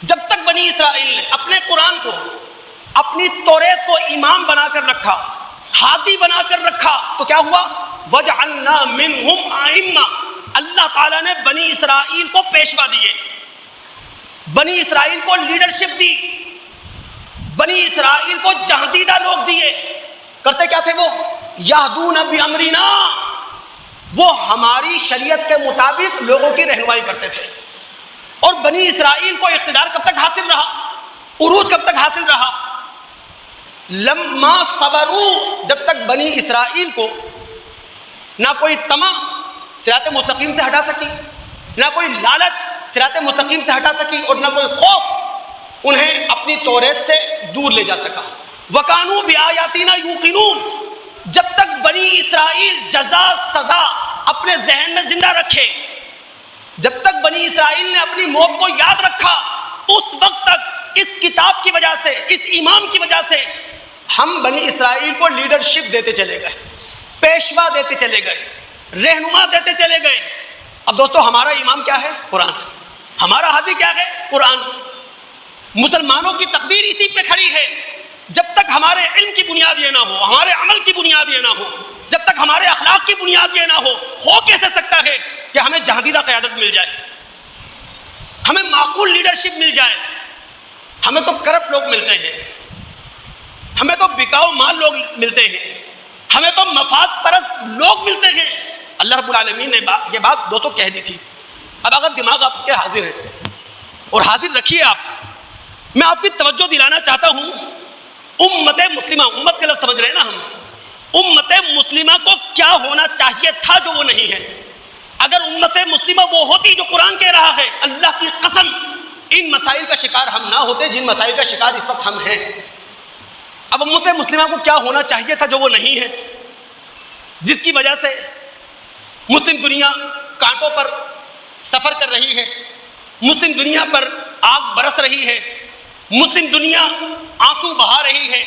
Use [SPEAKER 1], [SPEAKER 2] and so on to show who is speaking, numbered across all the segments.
[SPEAKER 1] جب تک بنی اسرائیل نے اپنے قرآن کو، اپنی توریت کو امام بنا کر رکھا، ہادی بنا کر رکھا، تو کیا ہوا؟ وَجَعَلْنَا مِنْهُمْ أَئِمَّةً، اللہ تعالیٰ نے بنی اسرائیل کو پیشوا دیے، بنی اسرائیل کو لیڈرشپ دی، بنی اسرائیل کو جہاندیدہ لوگ دیے۔ کرتے کیا تھے وہ؟ یہدون بامرنا، وہ ہماری شریعت کے مطابق لوگوں کی رہنمائی کرتے تھے۔ اور بنی اسرائیل کو اقتدار کب تک حاصل رہا؟ عروج کب تک حاصل رہا؟ لما صبروا، جب تک بنی اسرائیل کو نہ کوئی طمع صراط مستقیم سے ہٹا سکی، نہ کوئی لالچ صراط مستقیم سے ہٹا سکی، اور نہ کوئی خوف انہیں اپنی توریت سے دور لے جا سکا۔ وَكَانُوا بِآيَاتِنَا يُوقِنُونَ، جب تک بنی اسرائیل جزا سزا اپنے ذہن میں زندہ رکھے، جب تک بنی اسرائیل نے اپنی موت کو یاد رکھا، اس وقت تک اس کتاب کی وجہ سے، اس امام کی وجہ سے ہم بنی اسرائیل کو لیڈرشپ دیتے چلے گئے، پیشوا دیتے چلے گئے، رہنما دیتے چلے گئے۔ اب دوستو، ہمارا امام کیا ہے؟ قرآن۔ ہمارا ہادی کیا ہے؟ قرآن۔ مسلمانوں کی تقدیر اسی پہ کھڑی ہے۔ جب تک ہمارے علم کی بنیاد یہ نہ ہو، ہمارے عمل کی بنیاد یہ نہ ہو، جب تک ہمارے اخلاق کی بنیاد یہ نہ ہو کیسے سکتا ہے کہ ہمیں جہاندیدہ قیادت مل جائے، ہمیں معقول لیڈرشپ مل جائے؟ ہمیں تو کرپٹ لوگ ملتے ہیں، ہمیں تو بکاؤ مال لوگ ملتے ہیں، ہمیں تو مفاد پرست لوگ ملتے ہیں۔ اللہ رب العالمین نے یہ بات دوستوں کہہ دی تھی۔ اب اگر دماغ آپ کے حاضر ہے اور حاضر رکھیے آپ، میں آپ کی توجہ دلانا چاہتا ہوں، امت مسلمہ، امت کے لفظ سمجھ رہے ہیں نا ہم، امت مسلمہ کو کیا ہونا چاہیے تھا جو وہ نہیں ہے۔ اگر امت مسلمہ وہ ہوتی جو قرآن کہہ رہا ہے، اللہ کی قسم ان مسائل کا شکار ہم نہ ہوتے جن مسائل کا شکار اس وقت ہم ہیں۔ اب امت مسلمہ کو کیا ہونا چاہیے تھا جو وہ نہیں ہے، جس کی وجہ سے مسلم دنیا کانٹوں پر سفر کر رہی ہے، مسلم دنیا پر آگ برس رہی ہے، مسلم دنیا آنسو بہا رہی ہے،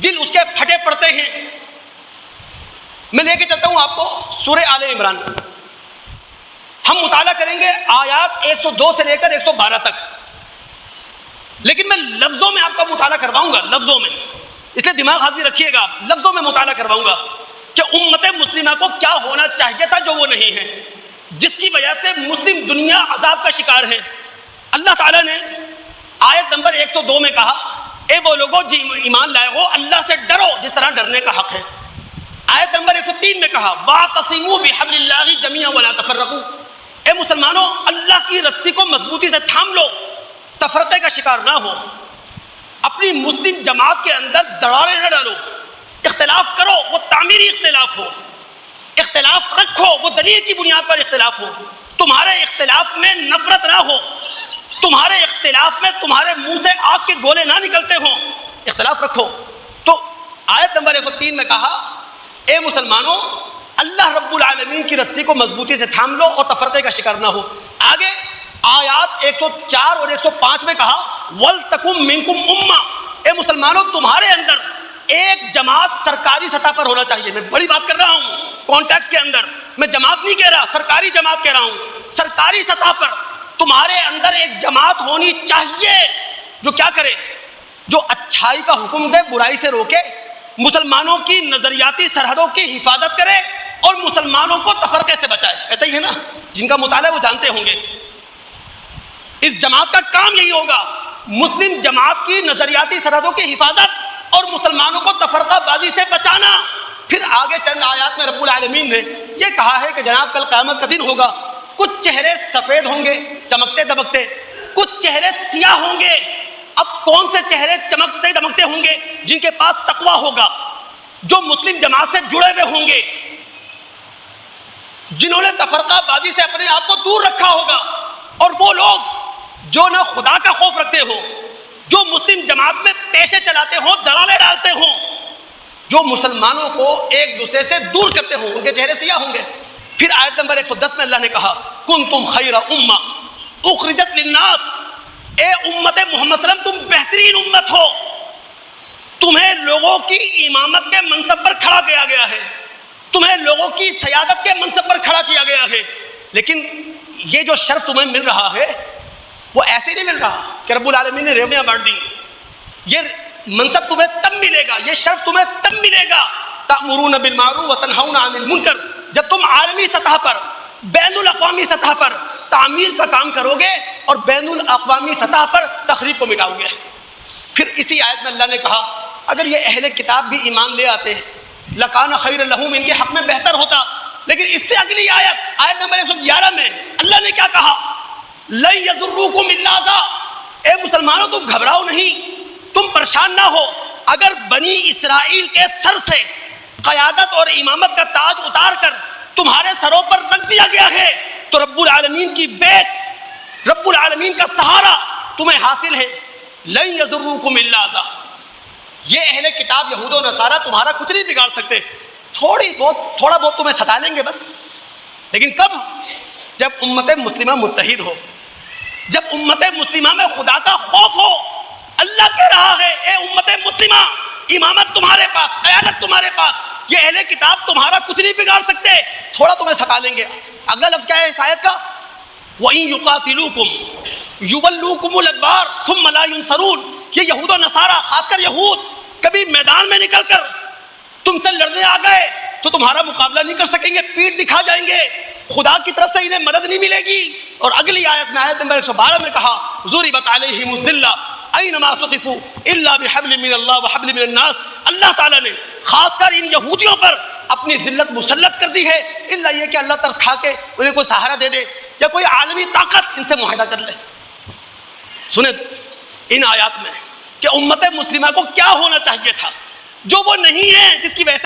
[SPEAKER 1] دل اس کے پھٹے پڑتے ہیں۔ میں لے کے چلتا ہوں آپ کو سورہ آل عمران، ہم مطالعہ کریں گے آیات 102 سے لے کر 112 تک، لیکن میں لفظوں میں آپ کا مطالعہ کرواؤں گا، لفظوں میں، اس لیے دماغ حاضر رکھیے گا، آپ لفظوں میں مطالعہ کرواؤں گا کہ امت مسلمہ کو کیا ہونا چاہیے تھا جو وہ نہیں ہے، جس کی وجہ سے مسلم دنیا عذاب کا شکار ہے۔ اللہ تعالیٰ نے آیت نمبر 102 میں کہا، اے وہ لوگوں جو ایمان لائے ہو، اللہ سے ڈرو جس طرح ڈرنے کا حق ہے۔ آیت نمبر 103 میں کہا، وَاعْتَصِمُوا بِحَبْلِ اللَّهِ جَمِيعًا وَلَا تَفَرَّقُوا، اے مسلمانوں اللہ کی رسی کو مضبوطی سے تھام لو، تفرقے کا شکار نہ ہو، اپنی مسلم جماعت کے اندر دراڑیں نہ ڈالو، اختلاف کرو وہ تعمیری اختلاف ہو، اختلاف رکھو وہ دلیل کی بنیاد پر اختلاف ہو، تمہارے اختلاف میں نفرت نہ ہو، تمہارے اختلاف میں تمہارے منہ سے آگ کے گولے نہ نکلتے ہوں، اختلاف رکھو۔ تو آیت نمبر 103 میں کہا، اے مسلمانوں اللہ رب العالمین کی رسی کو مضبوطی سے تھام لو اور تفرقے کا شکار نہ ہو۔ آگے آیات 104 اور 105 میں کہا، وَلْتَكُمْ مِنْكُمْ أُمَّةٌ، اے مسلمانوں تمہارے اندر ایک جماعت سرکاری سطح پر ہونا چاہیے۔ میں بڑی بات کر رہا ہوں کانٹیکس کے اندر، میں جماعت نہیں کہہ رہا، سرکاری جماعت کہہ رہا ہوں۔ سرکاری سطح پر تمہارے اندر ایک جماعت ہونی چاہیے جو کیا کرے، جو اچھائی کا حکم دے، برائی سے روکے، مسلمانوں کی نظریاتی سرحدوں کی حفاظت کرے اور مسلمانوں کو تفرقے سے بچائے۔ ایسا ہی ہے نا، جن کا مطالعہ وہ جانتے ہوں گے۔ اس جماعت کا کام یہی ہوگا، مسلم جماعت کی نظریاتی سرحدوں کی حفاظت اور مسلمانوں کو تفرقہ بازی سے بچانا۔ پھر آگے چند آیات میں رب العالمین نے یہ کہا ہے کہ جناب کل قیامت کا دن ہوگا، کچھ چہرے سفید ہوں گے چمکتے دمکتے، کچھ چہرے سیاہ ہوں گے۔ اب کون سے چہرے چمکتے دمکتے ہوں گے؟ جن کے پاس تقویٰ ہوگا، جو مسلم جماعت سے جڑے ہوئے ہوں گے، جنہوں نے تفرقہ بازی سے اپنے آپ کو دور رکھا ہوگا، اور وہ لوگ جو نہ خدا کا خوف رکھتے ہو، جو مسلم جماعت میں تیشے چلاتے ہوں، دڑالے ڈالتے ہوں، جو مسلمانوں کو ایک دوسرے سے دور کرتے ہوں، ان کے چہرے سیاہ ہوں گے۔ پھر آیت نمبر 110 میں اللہ نے کہا، کنتم خیر امہ اخرجت للناس، اے امت محمد صلی اللہ علیہ وسلم تم بہترین امت ہو، تمہیں لوگوں کی امامت کے منصب پر کھڑا کیا گیا ہے، تمہیں لوگوں کی سیادت کے منصب پر کھڑا کیا گیا ہے، لیکن یہ جو شرف تمہیں مل رہا ہے وہ ایسے نہیں مل رہا کہ رب العالمین نے ریوڑیاں بانٹ دی. یہ منصب تمہیں تب ملے گا, یہ شرف تمہیں تب ملے گا تأمرون بالمعروف وتنہون عن المنکر, جب تم عالمی سطح پر, بین الاقوامی سطح پر تعمیر کا کام کرو گے اور بین الاقوامی سطح پر تخریب کو مٹاؤ گے. پھر اسی آیت میں اللہ نے کہا اگر یہ اہل کتاب بھی ایمان لے آتے لکان خیر لہم, ان کے حق میں بہتر ہوتا. لیکن اس سے اگلی آیت نمبر 111 میں اللہ نے کیا کہا, لن یضروکم الا اذا, اے مسلمانوں تم گھبراؤ نہیں, تم پریشان نہ ہو. اگر بنی اسرائیل کے سر سے قیادت اور امامت کا تاج اتار کر تمہارے سروں پر رکھ دیا گیا ہے تو رب العالمین کی بیت, رب العالمین کا سہارا تمہیں حاصل ہے. لن یضروکم الا اذا, یہ اہل کتاب یہود و نصارہ تمہارا کچھ نہیں بگاڑ سکتے, تھوڑا بہت تمہیں ستا لیں گے بس. لیکن کب؟ جب امت مسلمہ متحد ہو, جب امت مسلمہ میں خدا کا خوف ہو. اللہ کہہ رہا ہے اے امت مسلمہ, امامت تمہارے پاس, قیادت تمہارے پاس, یہ اہل کتاب تمہارا کچھ نہیں بگاڑ سکتے, تھوڑا تمہیں ستا لیں گے. اگلا لفظ کیا ہے اس آیت کا؟ وَإِن يُقَاتِلُوكُمْ يُوَلُّوكُمُ الْأَدْبَارَ ثُمَّ لَا يُنصَرُونَ. یہ یہود و نصارہ, خاص کر یہود, کبھی میدان میں نکل کر تم سے لڑنے آ گئے تو تمہارا مقابلہ نہیں کر سکیں گے, پیٹ دکھا جائیں گے, خدا کی طرف سے انہیں مدد نہیں ملے گی. اور اگلی آیت میں, آیت نمبر 112 میں کہا ضُرِبَتْ عَلَيْهِمُ الذِّلَّةُ أَيْنَمَا ثُقِفُوا إِلَّا بِحَبْلٍ مِّنَ اللَّهِ وَحَبْلٍ مِّنَ النَّاسِ. اللہ تعالیٰ نے خاص کر ان یہودیوں پر اپنی ذلت مسلط کر دی ہے, الا یہ کہ اللہ ترس کھا کے انہیں کوئی سہارا دے دے یا کوئی عالمی طاقت ان سے معاہدہ کر لے. سنیں ان آیات میں کہ امت مسلمہ کو کیا ہونا چاہیے تھا, جو وہ نہیں ہے, جس کی وجہ سے